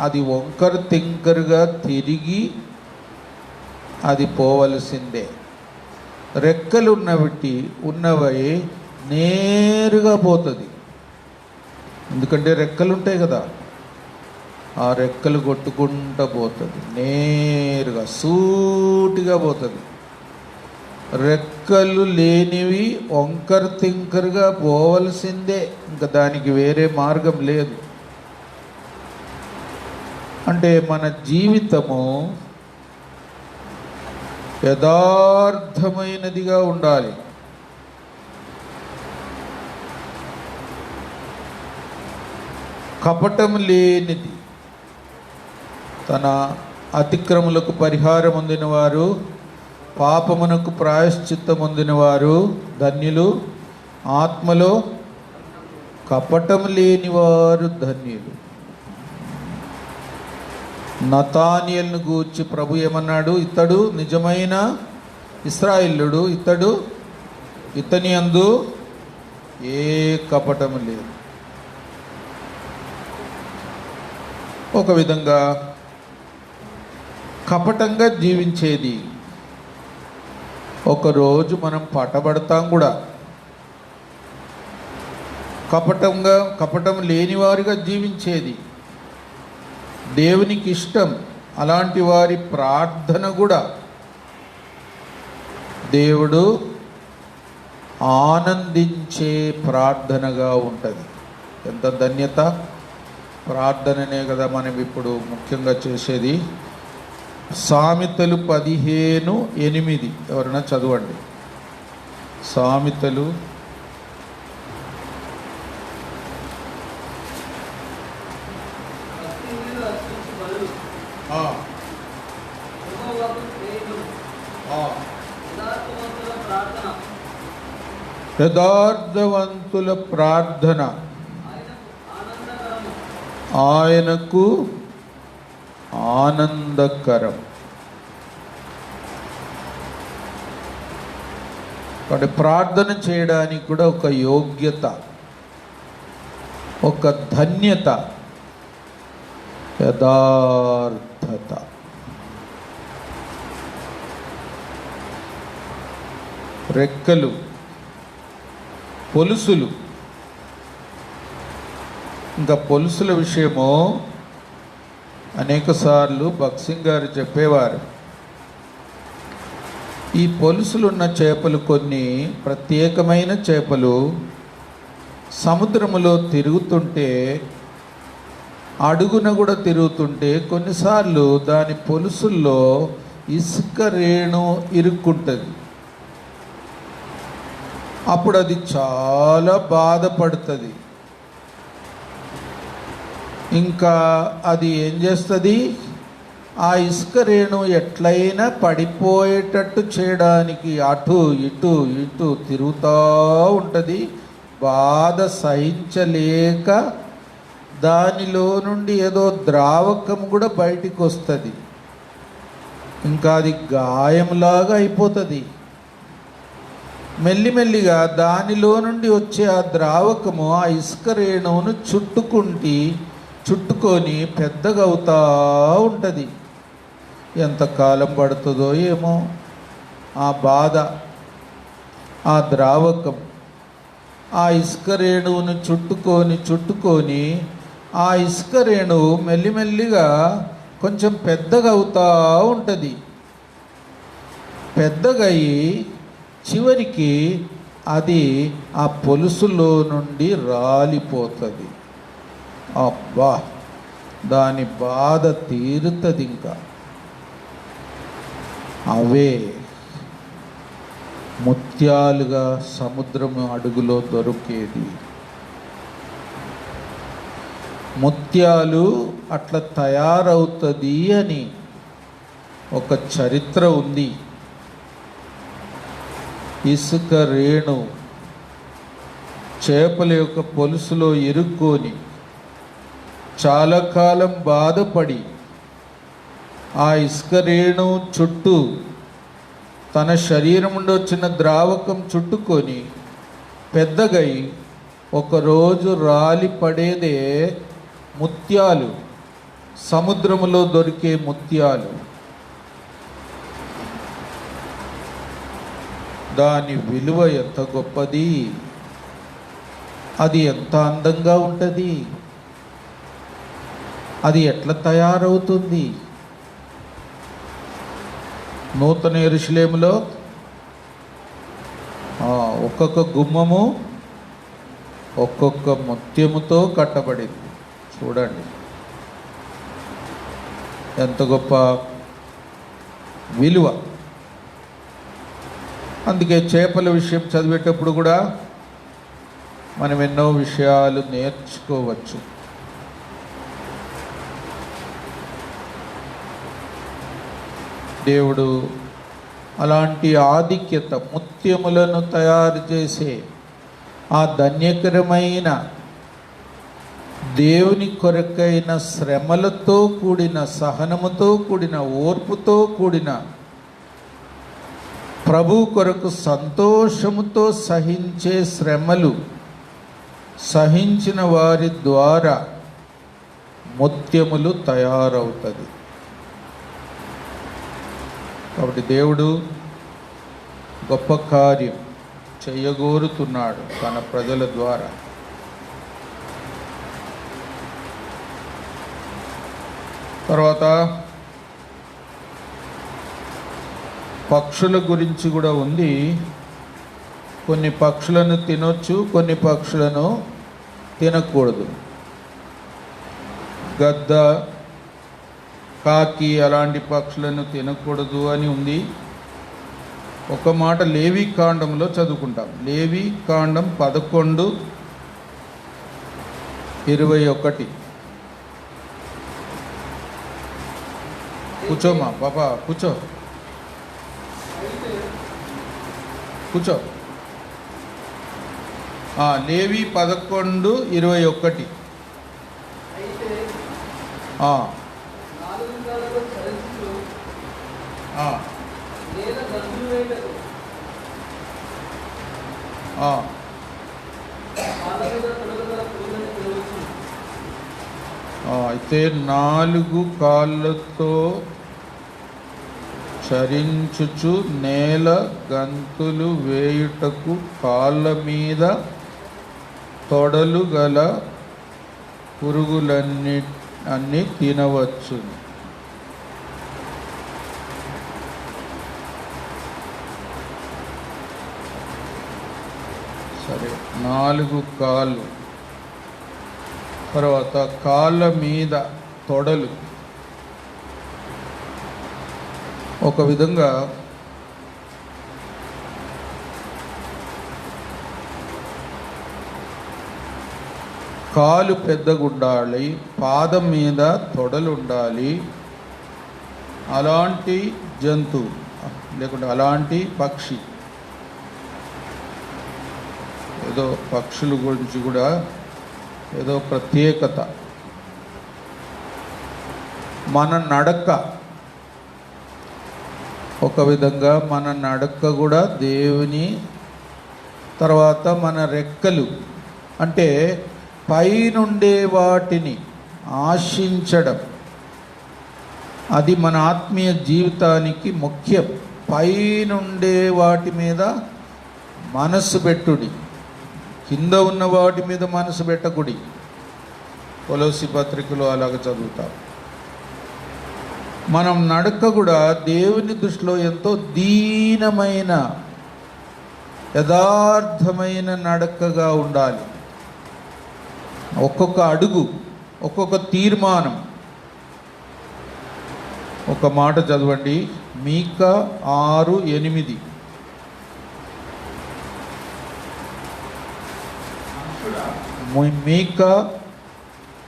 అది వంకర తింకరగా తిరిగి అది పోవలసిందే. రెక్కలు ఉన్నవి నేరుగా పోతుంది. ఎందుకంటే రెక్కలు ఉంటాయి కదా, ఆ రెక్కలు కొట్టుకుంటూ పోతుంది, నేరుగా సూటిగా పోతుంది. రెక్కలు లేనివి వంకర తింకరగా పోవలసిందే, ఇంకా దానికి వేరే మార్గం లేదు. అంటే మన జీవితము యథార్థమైనదిగా ఉండాలి. కపటం లేనిది. తన అతిక్రములకు పరిహారం పొందిన వారు, పాపమునకు ప్రాయశ్చిత్తం పొందిన వారు ధన్యులు. ఆత్మలో కపటం లేని వారు ధన్యులు. నతానియేలును గూర్చి ప్రభు ఏమన్నాడు? ఇతడు నిజమైన ఇశ్రాయేలుడు, ఇతని యందు ఏ కపటము లేదు. ఒక విధంగా కపటంగా జీవించేది. ఒకరోజు మనం పట్టబడతాం కూడా. కపటం లేనివారిగా జీవించేది దేవునికి ఇష్టం. అలాంటి వారి ప్రార్థన కూడా దేవుడు ఆనందించే ప్రార్థనగా ఉంటుంది. ఎంత ధన్యత! ప్రార్థననే కదా మనం ఇప్పుడు ముఖ్యంగా చేసేది. సామెతలు 15:8 ఎవరైనా చదవండి. సామెతలు యథార్థవంతుల ప్రార్థన ఆయనకు ఆనందకరం. కాబట్టి ప్రార్థన చేయడానికి కూడా ఒక యోగ్యత, ఒక ధన్యత, యథార్థత. రెక్కలు, పొలుసులు. ఇంకా పొలుసుల విషయమో అనేకసార్లు భక్సింగ్ గారు చెప్పేవారు. ఈ పొలుసులున్న చేపలు కొన్ని ప్రత్యేకమైన చేపలు సముద్రములో తిరుగుతుంటే, అడుగున కూడా తిరుగుతుంటే కొన్నిసార్లు దాని పొలుసుల్లో ఇసుక రేణు ఇరుక్కుంటుంది. అప్పుడు అది చాలా బాధపడుతుంది. ఇంకా అది ఏం చేస్తుంది? ఆ ఇసుక రేణు ఎట్లయినా పడిపోయేటట్టు చేయడానికి అటు ఇటు తిరుగుతూ ఉంటుంది. బాధ సహించలేక దానిలో నుండి ఏదో ద్రావకం కూడా బయటికి వస్తుంది. ఇంకా అది గాయంలాగా అయిపోతుంది. మెల్లిమెల్లిగా దానిలో నుండి వచ్చే ఆ ద్రావకము ఆ ఇసుక రేణువును చుట్టుకొని పెద్దగా అవుతూ ఉంటుంది. ఎంతకాలం పడుతుందో ఏమో ఆ బాధ, ఆ ద్రావకం ఆ ఇసుక రేణువును చుట్టుకొని ఆ ఇసుక రేణువు మెల్లిమెల్లిగా కొంచెం పెద్దగా అవుతూ ఉంటుంది. పెద్దగయి చివరికి అది ఆ పొలుసులో నుండి రాలిపోతుంది. అబ్బా, దాని బాధ తీరుతుంది. ఇంకా అవే ముత్యాలుగా సముద్రము అడుగులో దొరికేది. ముత్యాలు అట్లా తయారవుతుంది అని ఒక చరిత్ర ఉంది. ఇసుక రేణు చేపల యొక్క పొలుసులో ఇరుక్కొని చాలా కాలం బాధపడి ఆ ఇసుక రేణు చుట్టూ తన శరీరం నుండి వచ్చిన ద్రావకం చుట్టుకొని పెద్దగై ఒకరోజు రాలి పడేదే ముత్యాలు, సముద్రములో దొరికే ముత్యాలు. దాని విలువ ఎంత గొప్పది, అది ఎంత అందంగా ఉంటుంది, అది ఎట్లా తయారవుతుంది. నూతన యెరూషలేములో ఒక్కొక్క గుమ్మము ఒక్కొక్క ముత్యముతో కట్టబడింది. చూడండి ఎంత గొప్ప విలువ. అందుకే చేపల విషయం చదివేటప్పుడు కూడా మనం ఎన్నో విషయాలు నేర్చుకోవచ్చు. దేవుడు అలాంటి ఆధిక్యత, ముత్యములను తయారు చేసే ఆ ధన్యకరమైన దేవుని కొరకైన శ్రమలతో కూడిన, సహనముతో కూడిన, ఓర్పుతో కూడిన, ప్రభు కొరకు సంతోషముతో సహించే శ్రమలు సహించిన వారి ద్వారా ముత్యములు తయారవుతుంది. కాబట్టి దేవుడు గొప్ప కార్యం చేయగోరుతున్నాడు తన ప్రజల ద్వారా. తర్వాత పక్షుల గురించి కూడా ఉంది. కొన్ని పక్షులను తినొచ్చు, కొన్ని పక్షులను తినకూడదు. గద్ద, కాకి అలాంటి పక్షులను తినకూడదు అని ఉంది. ఒక మాట లేవి కాండంలో చదువుకుంటాం. లేవి కాండం 11:21. కూర్చోమా పాపా, కూర్చో కూర్చో. లేవి 11:21. అయితే 4 కాళ్ళతో చరించుచు నేల గంతులు వేయుటకు కాళ్ళ మీద తొడలు గల పురుగులన్నీ తినవచ్చు. సరే, 4 కాళ్ళు, తర్వాత కాళ్ళ మీద తొడలు. ఒక విధంగా కాలు పెద్దగుండాలి, పాదం మీద తొడలు ఉండాలి. అలాంటి జంతువు లేకుంటే అలాంటి పక్షి. ఏదో పక్షుల గురించి కూడా ఏదో ప్రత్యేకత. మన నడక ఒక విధంగా, మన నడక కూడా దేవుని. తర్వాత మన రెక్కలు అంటే పైనుండే వాటిని ఆశించడం, అది మన ఆత్మీయ జీవితానికి ముఖ్యం. పైనుండే వాటి మీద మనసు పెట్టుడి, కింద ఉన్న వాటి మీద మనసు పెట్టకుడి. కొలొస్సీ పత్రికలో అలాగ చదువుతాం. మనం నడక కూడా దేవుని దృష్టిలో ఎంతో దీనమైన, యథార్థమైన నడకగా ఉండాలి. ఒక్కొక్క అడుగు, ఒక్కొక్క తీర్మానం. ఒక మాట చదవండి, మీకా 6:8. మీకా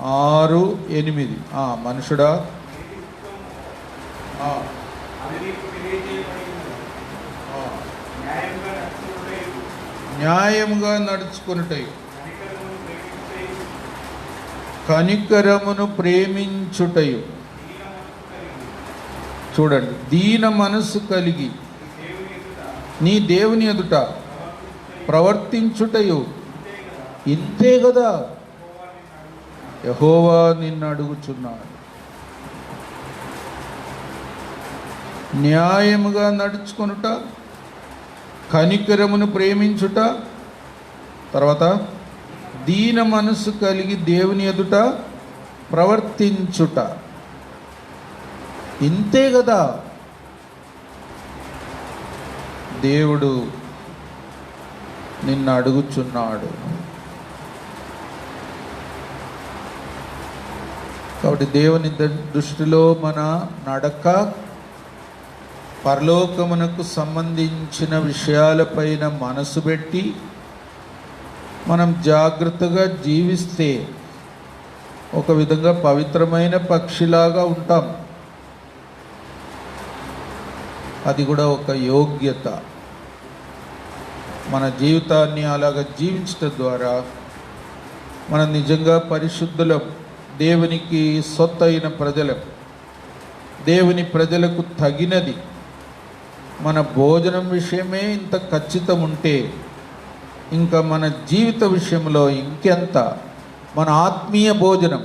6:8. మనుషుడా, న్యాయముగా నడుచుకొనుటయు కనికరమును ప్రేమించుటయు. చూడండి, దీన మనసు కలిగి నీ దేవుని ఎదుట ప్రవర్తించుటయు. ఇంతే కదా యెహోవా నిన్ను అడుగుచున్నాడు. న్యాయముగా నడుచుకొనుట, కనికరమును ప్రేమించుట, తర్వాత దీన మనసు కలిగి దేవుని ఎదుట ప్రవర్తించుట. ఇంతే కదా దేవుడు నిన్ను అడుగుచున్నాడు. కాబట్టి దేవుని దృష్టిలో మన నడక పరలోకమునకు సంబంధించిన విషయాలపైన మనసు పెట్టి మనం జాగ్రత్తగా జీవిస్తే ఒక విధంగా పవిత్రమైన పక్షిలాగా ఉంటాం. అది కూడా ఒక యోగ్యత. మన జీవితాన్ని అలాగ జీవించడం ద్వారా మనం నిజంగా పరిశుద్ధులం, దేవునికి సొత్తైన ప్రజలం, దేవుని ప్రజలకు తగినది. మన భోజనం విషయమే ఇంత ఖచ్చితం ఉంటే ఇంకా మన జీవిత విషయంలో ఇంకెంత. మన ఆత్మీయ భోజనం,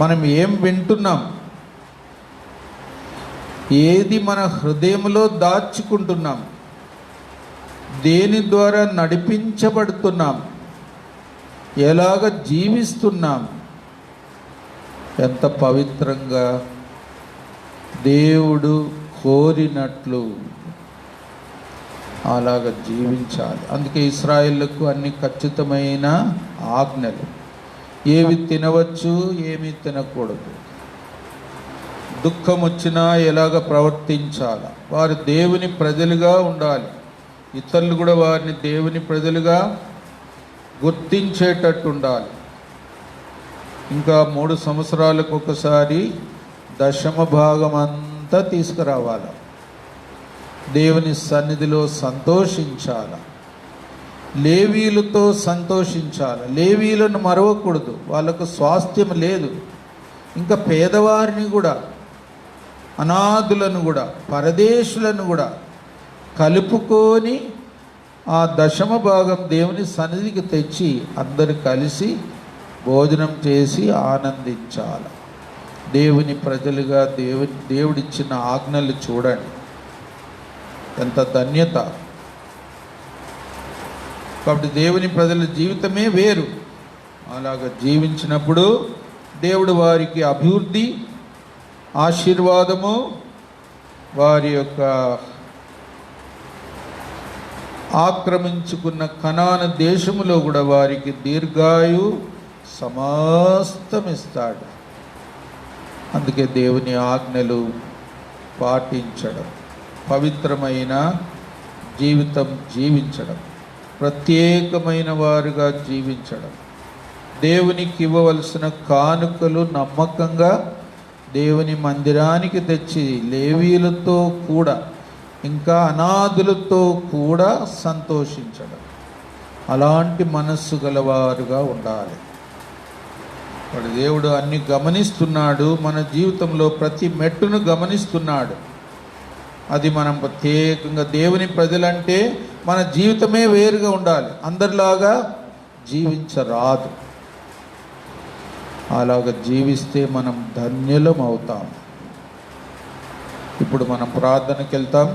మనం ఏం వింటున్నాం, ఏది మన హృదయంలో దాచుకుంటున్నాం, దేని ద్వారా నడిపించబడుతున్నాం, ఎలాగ జీవిస్తున్నాం, ఎంత పవిత్రంగా దేవుడు కోరినట్లు అలాగ జీవించాలి. అందుకే ఇశ్రాయేలుకు అన్ని ఖచ్చితమైన ఆజ్ఞలు, ఏవి తినవచ్చు ఏమి తినకూడదు, దుఃఖం వచ్చినా ఎలాగ ప్రవర్తించాలి, వారు దేవుని ప్రజలుగా ఉండాలి, ఇతరులు కూడా వారిని దేవుని ప్రజలుగా గుర్తించేటట్టు ఉండాలి. ఇంకా 3 సంవత్సరాలకు ఒకసారి దశమ భాగం అంతా తీసుకురావాలి, దేవుని సన్నిధిలో సంతోషించాలి, లేవీలతో సంతోషించాలి. లేవీలను మరవకూడదు, వాళ్ళకు స్వాస్థ్యం లేదు. ఇంకా పేదవారిని కూడా, అనాథులను కూడా, పరదేశులను కూడా కలుపుకొని ఆ దశమ భాగం దేవుని సన్నిధికి తెచ్చి అందరు కలిసి భోజనం చేసి ఆనందించాలి. దేవుని ప్రజలుగా దేవుడిచ్చిన ఆజ్ఞలు చూడండి, ఎంత ధన్యత. కాబట్టి దేవుని ప్రజల జీవితమే వేరు. అలాగ జీవించినప్పుడు దేవుడు వారికి అభివృద్ధి, ఆశీర్వాదము, వారి యొక్క ఆక్రమించుకున్న కనాను దేశములో కూడా వారికి దీర్ఘాయు సమస్తమిస్తాడు. అందుకే దేవుని ఆజ్ఞలు పాటించడం, పవిత్రమైన జీవితం జీవించడం, ప్రత్యేకమైన వారుగా జీవించడం, దేవునికి ఇవ్వవలసిన కానుకలు నమ్మకంగా దేవుని మందిరానికి తెచ్చి లేవీలతో కూడా ఇంకా అనాథులతో కూడా సంతోషించడం, అలాంటి మనస్సు గలవారుగా ఉండాలి. వాడు దేవుడు అన్ని గమనిస్తున్నాడు, మన జీవితంలో ప్రతి మెట్టును గమనిస్తున్నాడు. అది మనం ప్రత్యేకంగా దేవుని ప్రజలంటే మన జీవితమే వేరుగా ఉండాలి, అందరిలాగా జీవించరాదు. అలాగ జీవిస్తే మనం ధన్యులం అవుతాం. ఇప్పుడు మనం ప్రార్థనకి వెళ్తాం.